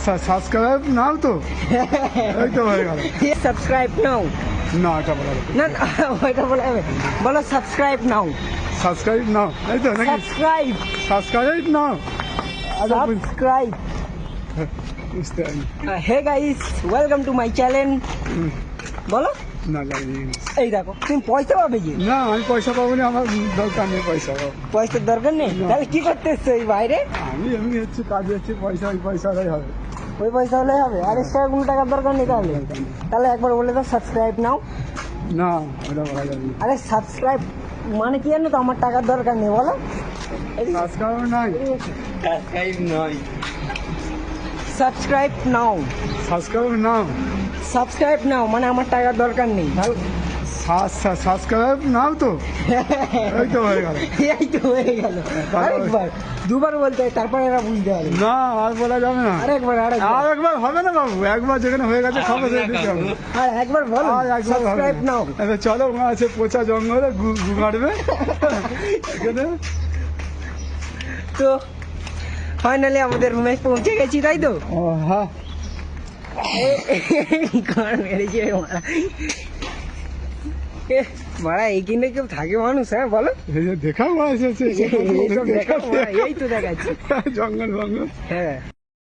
Subscribe নাও তো, এই তো হয়ে গেল। সাবস্ক্রাইব নাও। না এটা বলা যাবে না না, ওইটা বলা যাবে। বলো সাবস্ক্রাইব নাও। সাবস্ক্রাইব নাও, এই তো নাকি? সাবস্ক্রাইব। সাবস্ক্রাইব নাও। সাবস্ক্রাইব। বুঝতে পারিনি। Hey guys, welcome to my channel. বলো। না জানি এই দেখো, তুমি পয়সা পাবে কি? না, আমি পয়সা পাবো না, আমার দরকার নেই পয়সা পাবো। পয়সার দরকার নেই? না। তাহলে কি করতে এসছো এই বাইরে? আমি এমনি হচ্ছে কাজে হচ্ছে, পয়সা ওই পয়সাটাই হবে। ওই পয়সা হলে হবে? আর এক্সট্রা কোনো টাকার দরকার নেই তাহলে? তাহলে একবার বলে দাও সাবস্ক্রাইব নাও। না ওটা বলা যাবে না। আরে সাবস্ক্রাইব মানে কি জানো তো? আমার টাকার দরকার নেই, বলো। সাবস্ক্রাইব নাই, সাবস্ক্রাইব নাও। সাবস্ক্রাইব নাও, সাবস্ক্রাইব নাও মানে আমার টাকার দরকার নেই। ভালো। সাবস্ক্রাইব নাও তো, এই তো হয়ে গেল। এই তো হয়ে গেল। আরেকবার দুবার বলতে হয়, তারপরে এরা বুঝতে পারবে। না আর বলা যাবে না। আরেকবার আর একবার হবে না বাবু, একবার যেখানে হয়ে গেছে খবর দিয়ে দিতে হবে। আর একবার বলো আর একবার হবে সাবস্ক্রাইব না। নাও। এবার চলো, ওখানে আছে পচা জঙ্গলে গু কাটবে এখানে। তো ফাইনালি আমাদের রুমে পৌঁছে গেছি, তাই তো? ও হ্যাঁ, কার মেরেছে মারা। মারা এইখানে কেউ থাকে মানুষ? হ্যাঁ বলো। এই যে দেখাও এসেছে, এইসব দেখা, এই তো দেখাচ্ছি। জঙ্গল জঙ্গল। হ্যাঁ।